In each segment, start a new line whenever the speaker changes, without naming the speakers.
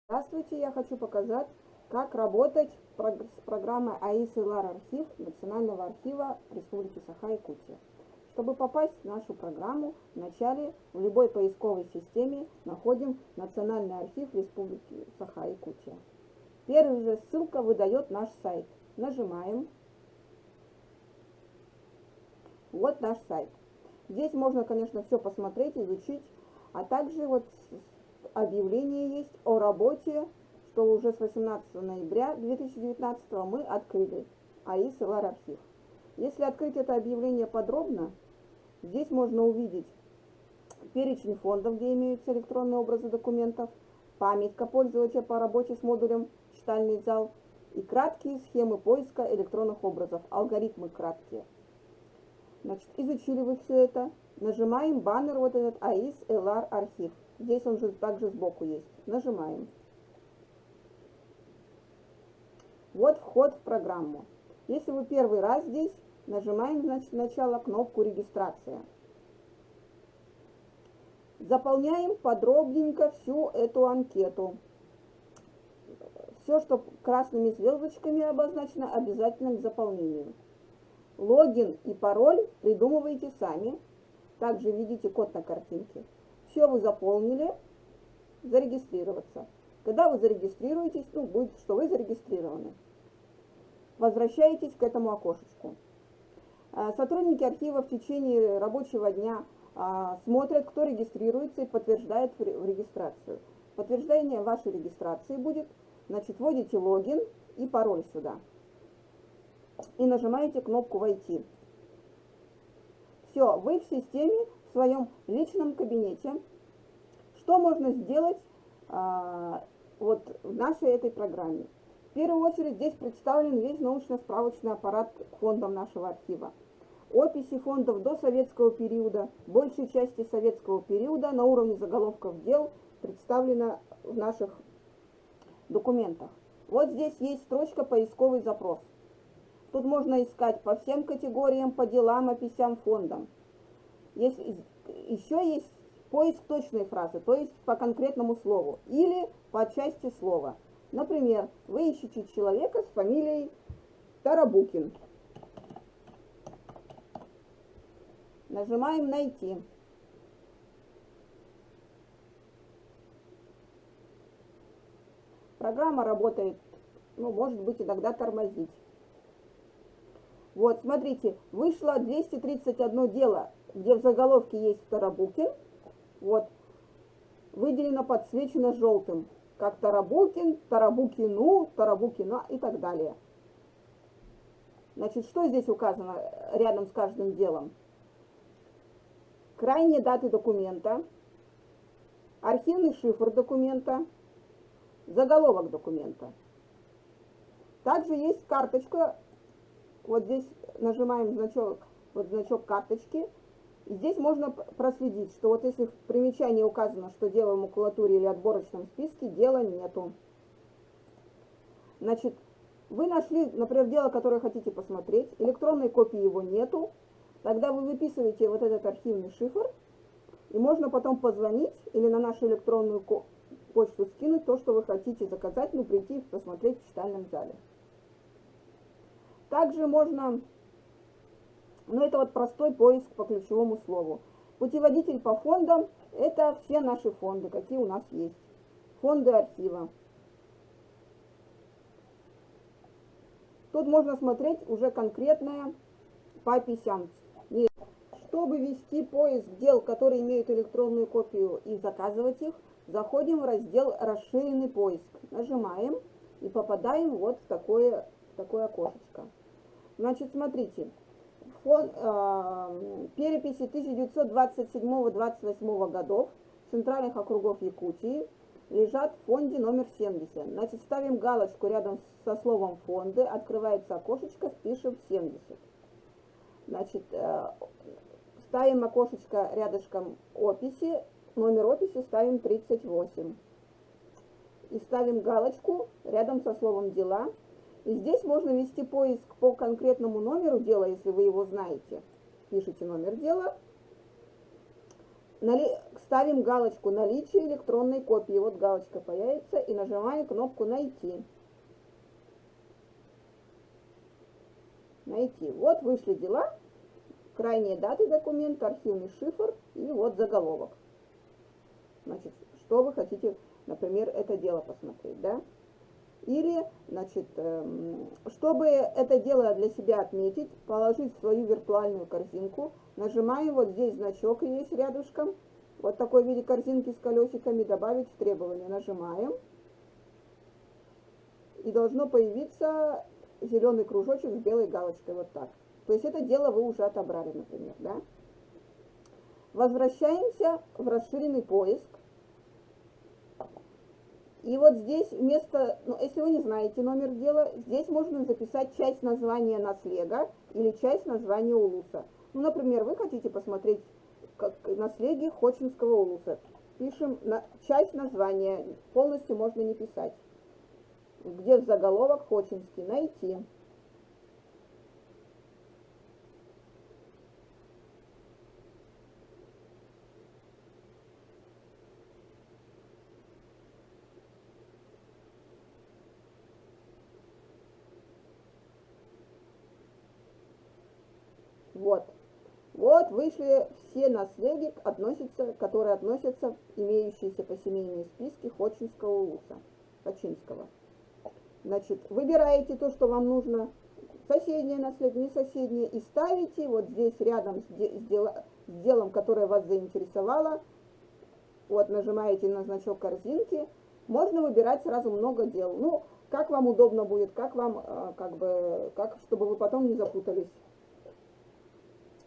Здравствуйте, я хочу показать, как работать с программой АИС ИЛАР архив Национального архива Республики Саха-Якутия. Чтобы попасть в нашу программу, вначале в любой поисковой системе находим Национальный архив Республики Саха-Якутия. Первая же ссылка выдает наш сайт. Нажимаем. Вот наш сайт. Здесь можно, конечно, все посмотреть, изучить, а также вот объявление есть о работе, что уже с 18 ноября 2019 мы открыли АИС ИЛАР архив. Если открыть это объявление подробно, здесь можно увидеть перечень фондов, где имеются электронные образы документов, памятка пользователя по работе с модулем «Читальный зал» и краткие схемы поиска электронных образов, алгоритмы краткие. Значит, изучили вы все это, нажимаем баннер вот этот АИС ИЛАР архив. Здесь он же также сбоку есть. Нажимаем. Вот вход в программу. Если вы первый раз здесь, нажимаем, значит, сначала кнопку «Регистрация». Заполняем подробненько всю эту анкету. Все, что красными звездочками обозначено, обязательно к заполнению. Логин и пароль придумываете сами. Также видите код на картинке. Все вы заполнили. Зарегистрироваться. Когда вы зарегистрируетесь, будет, что вы зарегистрированы. Возвращаетесь к этому окошечку. Сотрудники архива в течение рабочего дня смотрят, кто регистрируется и подтверждает в регистрацию. Подтверждение вашей регистрации будет, значит, вводите логин и пароль сюда. И нажимаете кнопку «Войти». Все, вы в системе, в своем личном кабинете. Что можно сделать вот в нашей этой программе? В первую очередь здесь представлен весь научно-справочный аппарат к фондам нашего архива. Описи фондов до советского периода, большей части советского периода на уровне заголовков дел представлено в наших документах. Вот здесь есть строчка «Поисковый запрос». Тут можно искать по всем категориям, по делам, описям, фондам. Еще есть поиск точной фразы, то есть по конкретному слову или по части слова. Например, вы ищете человека с фамилией Тарабукин. Нажимаем «Найти». Программа работает, может быть, иногда тормозить. Вот, смотрите, вышло 231 дело, где в заголовке есть Тарабукин. Вот, выделено, подсвечено желтым, как Тарабукин, Тарабукину, Тарабукина и так далее. Значит, что здесь указано рядом с каждым делом? Крайние даты документа, архивный шифр документа, заголовок документа. Также есть карточка. Вот здесь нажимаем значок карточки. И здесь можно проследить, что вот если в примечании указано, что дело в макулатуре или отборочном списке, дела нету. Значит, вы нашли, например, дело, которое хотите посмотреть, электронной копии его нету, тогда вы выписываете вот этот архивный шифр, и можно потом позвонить или на нашу электронную почту скинуть то, что вы хотите заказать, прийти посмотреть в читальном зале. Также можно, это вот простой поиск по ключевому слову. Путеводитель по фондам – это все наши фонды, какие у нас есть. Фонды архива. Тут можно смотреть уже конкретное по описям. Чтобы вести поиск дел, которые имеют электронную копию, и заказывать их, заходим в раздел «Расширенный поиск». Нажимаем и попадаем вот в такое окошечко. Значит, смотрите, переписи 1927-28 годов центральных округов Якутии лежат в фонде номер 70. Значит, ставим галочку рядом со словом «фонды», открывается окошечко, пишем 70. Значит, ставим окошечко рядышком описи, номер описи ставим 38. И ставим галочку рядом со словом «дела». И здесь можно вести поиск по конкретному номеру дела, если вы его знаете. Пишите номер дела ставим галочку «Наличие электронной копии». Вот галочка появится и нажимаем кнопку «Найти». Найти. Вот вышли дела, крайние даты документа, архивный шифр и вот заголовок. Значит, что вы хотите, например, это дело посмотреть, да? Или, значит, чтобы это дело для себя отметить, положить в свою виртуальную корзинку, нажимаем вот здесь значок есть рядышком, вот такой в виде корзинки с колесиками, добавить в требования. Нажимаем, и должно появиться зеленый кружочек с белой галочкой, вот так. То есть это дело вы уже отобрали, например, да? Возвращаемся в расширенный поиск. И вот здесь вместо, ну, если вы не знаете номер дела, здесь можно записать часть названия наслега или часть названия улуса. Ну, например, вы хотите посмотреть наследие Хочинского улуса. Пишем часть названия, полностью можно не писать. Где в заголовок Хочинский, найти. Вот. Вот вышли все наследия, которые относятся, имеющиеся по семейной списке Хочинского улуса. Хочинского. Значит, выбираете то, что вам нужно, соседнее наследие, не соседнее, и ставите вот здесь рядом с делом, которое вас заинтересовало. Вот нажимаете на значок корзинки. Можно выбирать сразу много дел. Ну, как вам удобно будет, как вам, чтобы вы потом не запутались.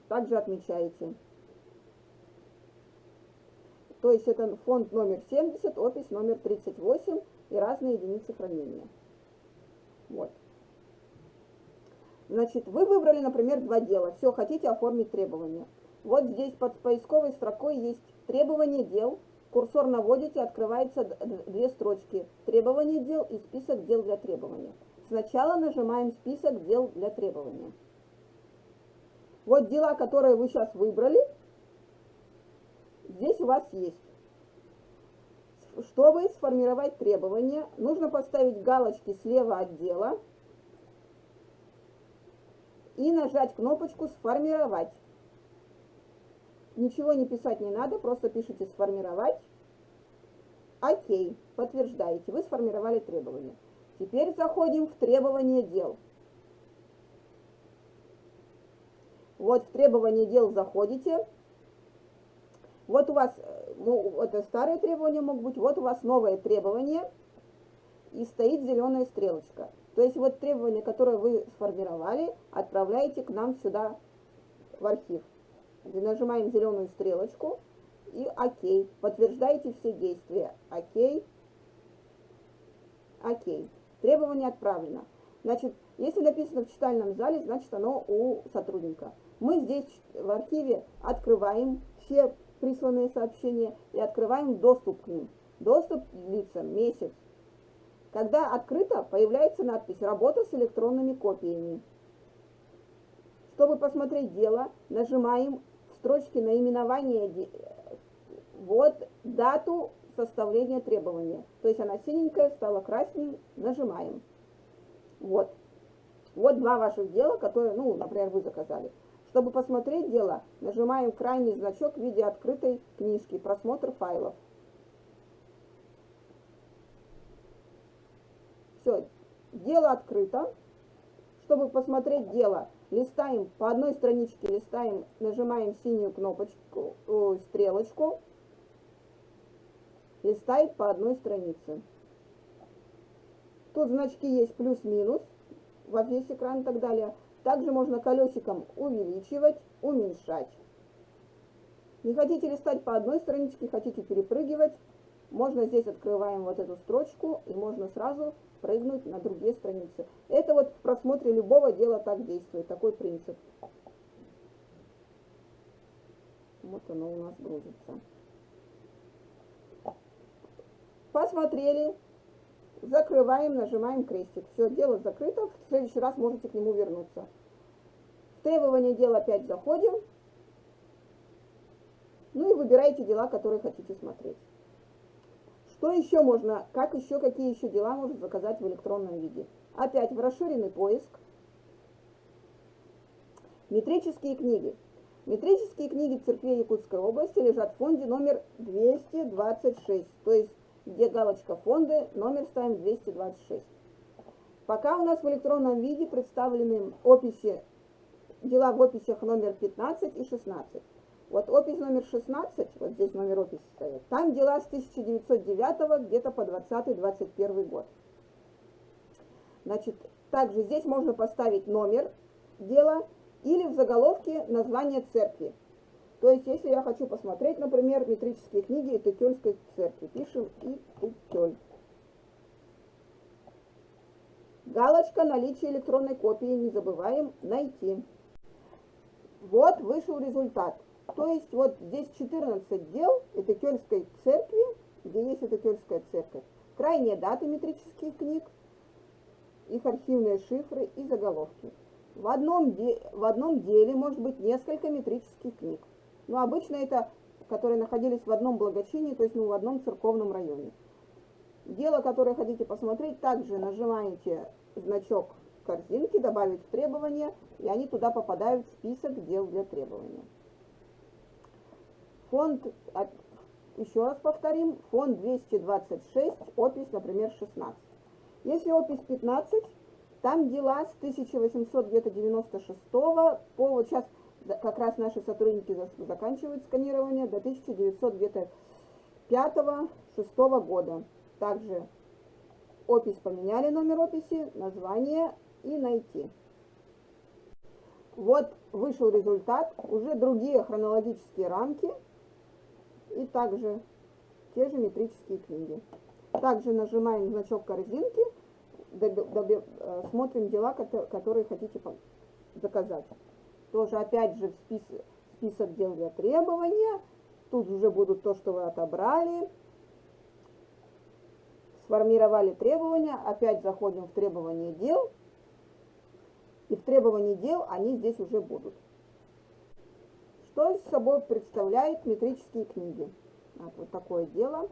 Также отмечаете. То есть это фонд номер 70, опись номер 38 и разные единицы хранения. Вот. Значит, вы выбрали, например, два дела. Все, хотите оформить требования. Вот здесь под поисковой строкой есть требования дел. Курсор наводите, открывается две строчки. Требования дел и список дел для требования. Сначала нажимаем список дел для требования. Вот дела, которые вы сейчас выбрали, здесь у вас есть. Чтобы сформировать требования, нужно поставить галочки слева от дела и нажать кнопочку «Сформировать». Ничего не писать не надо, просто пишите «Сформировать». Окей, подтверждаете, вы сформировали требования. Теперь заходим в требования дел. Вот в требования дел заходите. Вот у вас, ну, это старые требования могут быть, вот у вас новые требования, и стоит зеленая стрелочка. То есть вот требования, которые вы сформировали, отправляете к нам сюда, в архив. Нажимаем зеленую стрелочку и ОК. Подтверждаете все действия. ОК. ОК. Требование отправлено. Значит, если написано в читальном зале, значит оно у сотрудника. Мы здесь в архиве открываем все присланные сообщения и открываем доступ к ним. Доступ длится месяц. Когда открыто, появляется надпись «Работа с электронными копиями». Чтобы посмотреть дело, нажимаем в строчке наименования вот дату составления требования. То есть она синенькая, стала красней, нажимаем. Вот. Вот два ваших дела, которые, ну, например, вы заказали. Чтобы посмотреть дело, нажимаем крайний значок в виде открытой книжки «Просмотр файлов». Все, дело открыто. Чтобы посмотреть дело, листаем по одной страничке, листаем, нажимаем синюю кнопочку, стрелочку, листает по одной странице. Тут значки есть плюс-минус во весь экран и так далее. Также можно колесиком увеличивать, уменьшать. Не хотите листать по одной страничке, хотите перепрыгивать, можно здесь открываем вот эту строчку и можно сразу прыгнуть на другие страницы. Это вот в просмотре любого дела так действует, такой принцип. Вот оно у нас грузится. Посмотрели, закрываем, нажимаем крестик. Все, дело закрыто, в следующий раз можете к нему вернуться. В требования дела опять заходим, Ну и выбирайте дела, которые хотите смотреть. Что еще можно, какие еще дела можно заказать в электронном виде? Опять в расширенный поиск. Метрические книги. Метрические книги церквей Якутской области лежат в фонде номер 226, то есть где галочка фонды, номер ставим 226. Пока у нас в электронном виде представлены дела в описях номер 15 и 16. Вот опись номер 16, вот здесь номер описи стоит, там дела с 1909 где-то по 20-21 год. Значит, также здесь можно поставить номер дела или в заголовке название церкви. То есть, если я хочу посмотреть, например, метрические книги Итыкёльской церкви, пишем Итыкёль. Галочка наличие электронной копии, не забываем найти. Вот вышел результат. То есть вот здесь 14 дел Итыкёльской церкви, где есть Итыкёльская церковь. Крайние даты метрических книг, их архивные шифры и заголовки. В одном деле может быть несколько метрических книг. Но обычно это, которые находились в одном благочинии, то есть в одном церковном районе. Дело, которое хотите посмотреть, также нажимаете значок корзинки, добавить в требования, и они туда попадают в список дел для требования. Фонд, еще раз повторим, фонд 226, опись, например, 16. Если опись 15, там дела с 1896 по вот сейчас как раз наши сотрудники заканчивают сканирование до 1905-6 года. Также опись поменяли, номер описи, название и найти. Вот вышел результат, уже другие хронологические рамки и также те же метрические книги. Также нажимаем значок корзинки, смотрим дела, которые хотите заказать. Тоже опять же в список дел для требования. Тут уже будут то, что вы отобрали. Сформировали требования. Опять заходим в требования дел. И в требовании дел они здесь уже будут. Что из собой представляет метрические книги? Вот такое дело.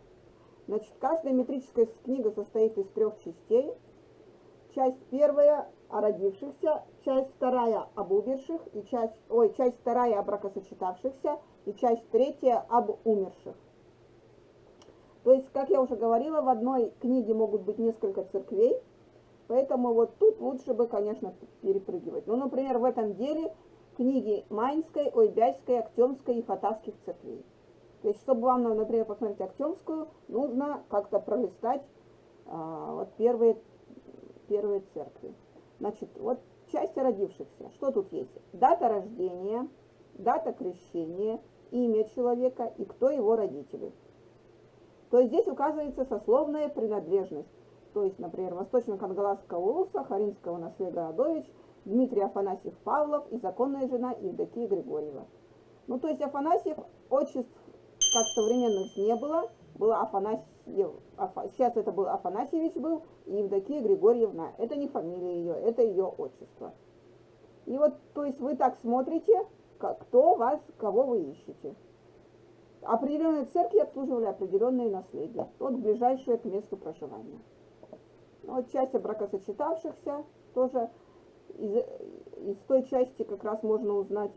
Значит, каждая метрическая книга состоит из 3 частей. Часть первая о родившихся, часть вторая об умерших, и часть вторая о бракосочетавшихся, и часть третья об умерших. То есть, как я уже говорила, в одной книге могут быть несколько церквей, поэтому вот тут лучше бы, конечно, перепрыгивать. Ну, например, в этом деле книги Майнской, Ойбяйской, Актемской и Хатасских церквей. То есть, чтобы вам, например, посмотреть Актемскую, нужно как-то пролистать вот первые церкви. Значит, вот часть родившихся. Что тут есть? Дата рождения, дата крещения, имя человека и кто его родители. То есть здесь указывается сословная принадлежность. То есть, например, Восточно-Кангаласского улуса, Харинского Наслега Адович, Дмитрий Афанасьев Павлов и законная жена Евдокия Григорьева. Ну, то есть Афанасьев, отчеств как современных не было. Было Афанасьев, сейчас это был Афанасьевич был, и Евдокия Григорьевна. Это не фамилия ее, это ее отчество. И вот, то есть вы так смотрите, кого вы ищете. Определенные церкви обслуживали определенные наследия, вот ближайшее к месту проживания. Вот часть о бракосочетавшихся, тоже из той части как раз можно узнать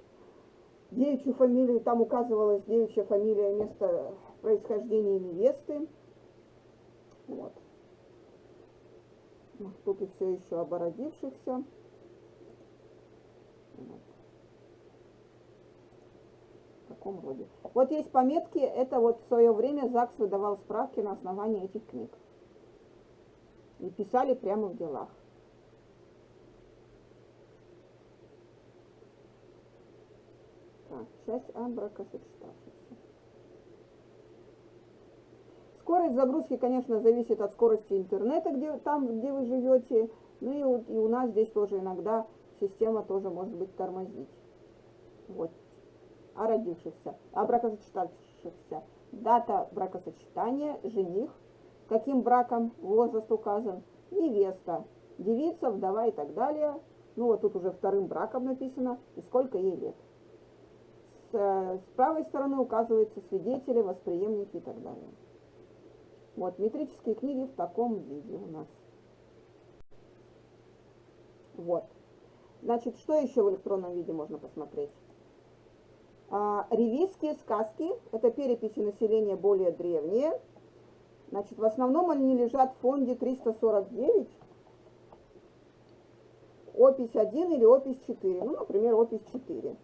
девичью фамилию, там указывалась девичья фамилия, место происхождения невесты. Вот. Тут и все еще об родившихся. Вот. В таком роде. Вот есть пометки, это вот в свое время ЗАГС выдавал справки на основании этих книг. И писали прямо в делах. Так, часть о бракосочетавшихся. Скорость загрузки, конечно, зависит от скорости интернета, где вы живете. Ну и у нас здесь тоже иногда система тоже может быть тормозить. Вот. О родившихся, о бракосочетавшихся. Дата бракосочетания, жених, каким браком возраст указан, невеста, девица, вдова и так далее. Ну вот тут уже вторым браком написано, и сколько ей лет. с правой стороны указываются свидетели, восприемники и так далее. Вот, метрические книги в таком виде у нас. Вот. Значит, что еще в электронном виде можно посмотреть? Ревизские сказки, это переписи населения более древние. Значит, в основном они лежат в фонде 349, опись 1 или опись 4, ну, например, опись 4.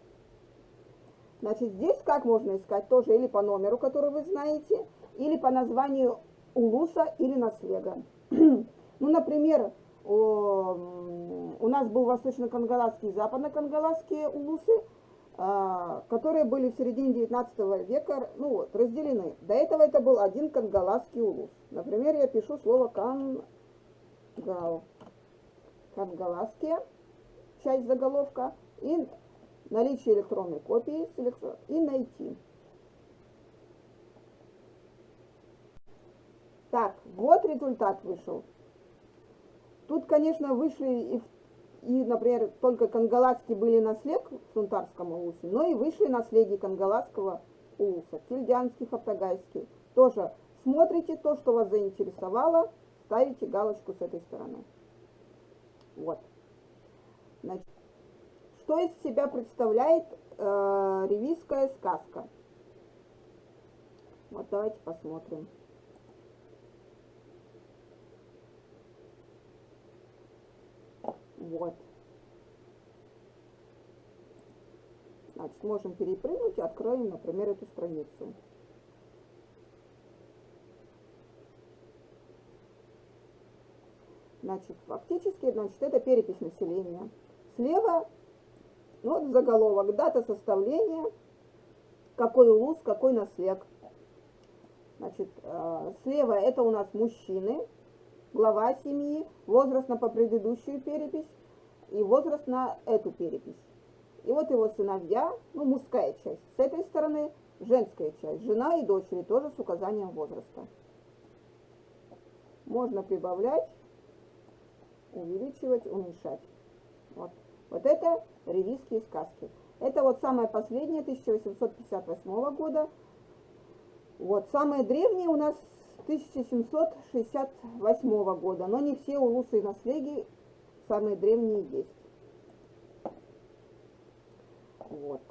Значит, здесь как можно искать? Тоже или по номеру, который вы знаете, или по названию улуса или наслега. Ну, например, у нас был восточно-кангаласский и западно-кангаласские улусы, которые были в середине 19 века, ну вот, разделены. До этого это был один кангаласский улус. Например, я пишу слово кангаласские, часть заголовка, и наличие электронной копии и найти. Так, вот результат вышел. Тут, конечно, вышли например, только кангаласские были наслег в Сунтарском улусе, но и вышли наслеги кангаласского улуса, кильдянский, хаптагайский. Тоже смотрите то, что вас заинтересовало, ставите галочку с этой стороны. Вот. Значит, что из себя представляет ревизская сказка? Вот давайте посмотрим. Вот. Значит, можем перепрыгнуть и откроем, например, эту страницу. Значит, фактически, значит, это перепись населения. Слева, ну, вот заголовок, дата составления, какой улус, какой наслег. Значит, слева это у нас мужчины, глава семьи, возраст на предыдущую перепись и возраст на эту перепись. И вот его сыновья, ну, мужская часть. С этой стороны женская часть, жена и дочери, тоже с указанием возраста. Можно прибавлять, увеличивать, уменьшать. Вот, вот это ревизские сказки. Это вот самое последнее, 1858 года. Вот, самые древние у нас 1768 года, но не все улусы и наслеги самые древние есть. Вот.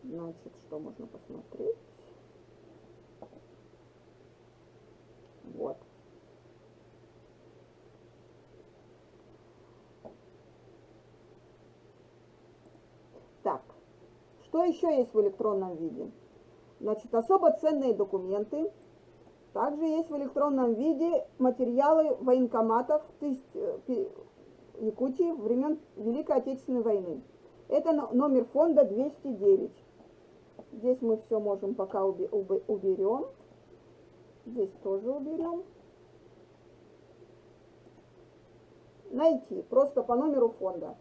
Значит, что можно посмотреть? Вот. Так, что еще есть в электронном виде? Значит, особо ценные документы. Также есть в электронном виде материалы военкоматов Якутии времен Великой Отечественной войны. Это номер фонда 209. Здесь мы все можем пока уберем. Здесь тоже уберем. Найти просто по номеру фонда.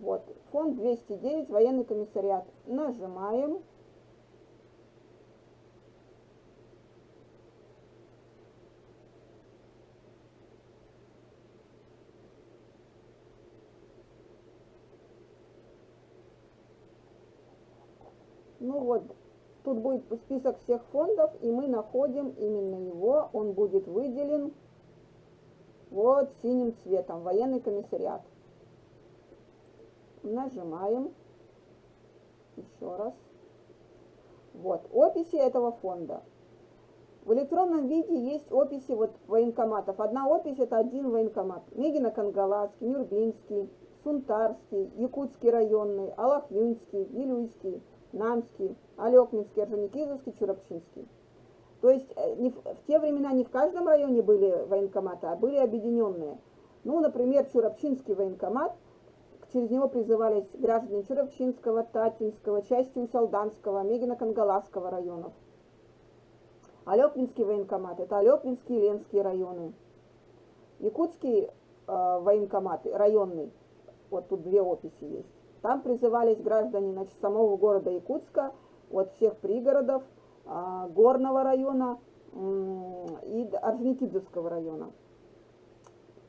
Вот, фонд 209, военный комиссариат. Нажимаем. Ну вот, тут будет список всех фондов, и мы находим именно его. Он будет выделен вот синим цветом, военный комиссариат. Нажимаем. Еще раз. Вот, описи этого фонда. В электронном виде есть описи вот военкоматов. Одна опись — это один военкомат. Мегино-Кангаласский, Нюрбинский, Сунтарский, Якутский районный, Алахюнский, Вилюйский, Намский, Алекминский, Орджоникидзевский, Чурапчинский. То есть в те времена не в каждом районе были военкоматы, а были объединенные. Ну, например, Чурапчинский военкомат, через него призывались граждане Чурапчинского, Татинского, части Усалданского, Мегино-Кангаласского районов. Алекминский военкомат — это Алекминские и Ленские районы. Якутский военкомат районный, вот тут две описи есть. Там призывались граждане, значит, самого города Якутска, от всех пригородов, Горного района и Орджоникидзевского района.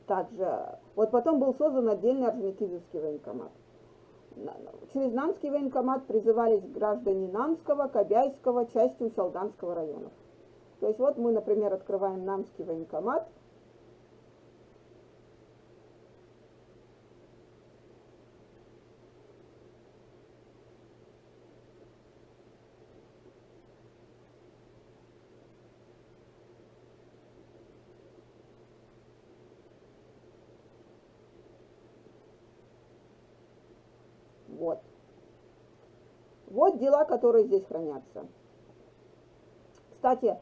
Также, вот потом был создан отдельный Орджоникидзевский военкомат. через Нанский военкомат призывались граждане Нанского, Кобяйского, частью Салданского районов. То есть вот мы, например, открываем Нанский военкомат. Вот. Вот дела, которые здесь хранятся. Кстати,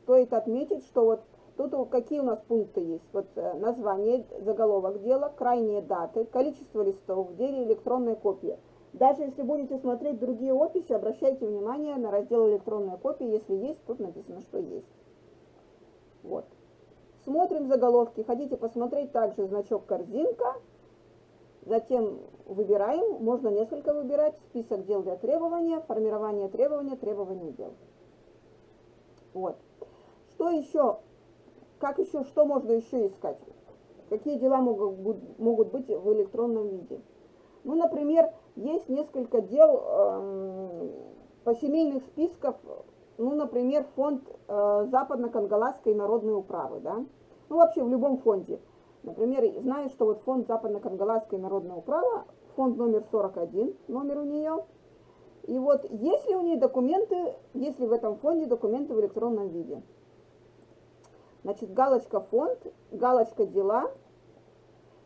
стоит отметить, что вот тут какие у нас пункты есть. Вот название, заголовок дела, крайние даты, количество листов в деле, электронная копия. Даже если будете смотреть другие описи, обращайте внимание на раздел электронная копия. Если есть, тут написано, что есть. Вот. Смотрим заголовки. Хотите посмотреть также значок корзинка. Затем выбираем, можно несколько выбирать, список дел для требования, формирование требования, требования дел. Вот. Что еще, что можно еще искать? Какие дела могут быть в электронном виде? Ну, например, есть несколько дел по семейных списков, ну, например, фонд Западно-Кангаласской народной управы, да? Ну, вообще в любом фонде. Например, знаю, что вот фонд Западно-Кангаласской народной управы, фонд номер 41, номер у нее. И вот есть ли у нее документы, есть ли в этом фонде документы в электронном виде? Значит, галочка фонд, галочка дела.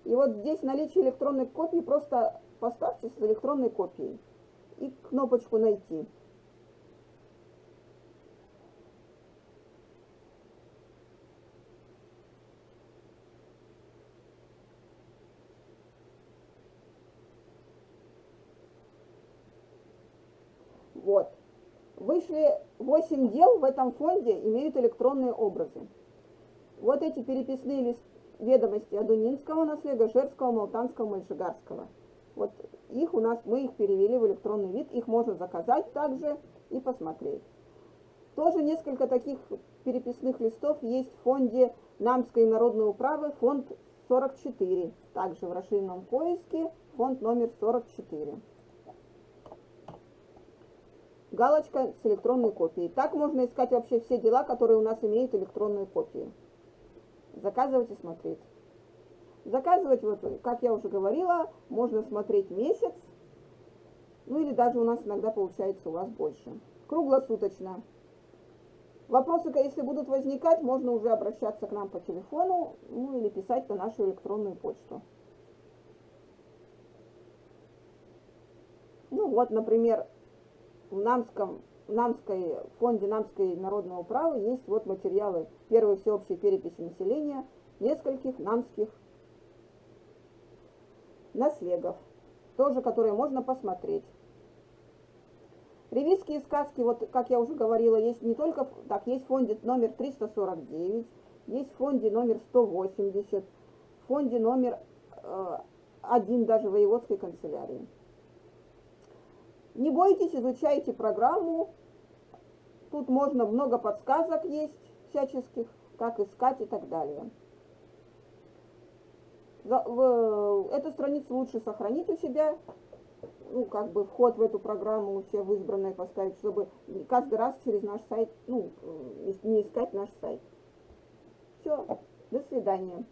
И вот здесь наличие электронной копии просто поставьте с электронной копией и кнопочку найти. Вот. Вышли 8 дел в этом фонде, имеют электронные образы. Вот эти переписные ведомости Адунинского наследия, Жерского, Малтанского, Мальшигарского. Вот их у нас, мы их перевели в электронный вид, их можно заказать также и посмотреть. Тоже несколько таких переписных листов есть в фонде Намской народной управы, фонд 44. Также в расширенном поиске фонд номер 44. Галочка с электронной копией. Так можно искать вообще все дела, которые у нас имеют электронную копию. Заказывать и смотреть. Заказывать, вот, как я уже говорила, можно смотреть месяц. Ну или даже у нас иногда получается у вас больше. Круглосуточно. Вопросы, если будут возникать, можно уже обращаться к нам по телефону, ну или писать на нашу электронную почту. Ну вот, например, в фонде Намской народной управы есть вот материалы первой всеобщей переписи населения нескольких намских наслегов, тоже которые можно посмотреть. Ревизские сказки, вот как я уже говорила, есть не только, так, есть в фонде номер 349, есть в фонде номер 180, в фонде номер 1 даже воеводской канцелярии. Не бойтесь, изучайте программу. Тут можно много подсказок есть всяческих, как искать и так далее. Эту страницу лучше сохранить у себя, ну, как бы вход в эту программу у себя в избранное поставить, чтобы каждый раз через наш сайт, ну, не искать наш сайт. Все, до свидания.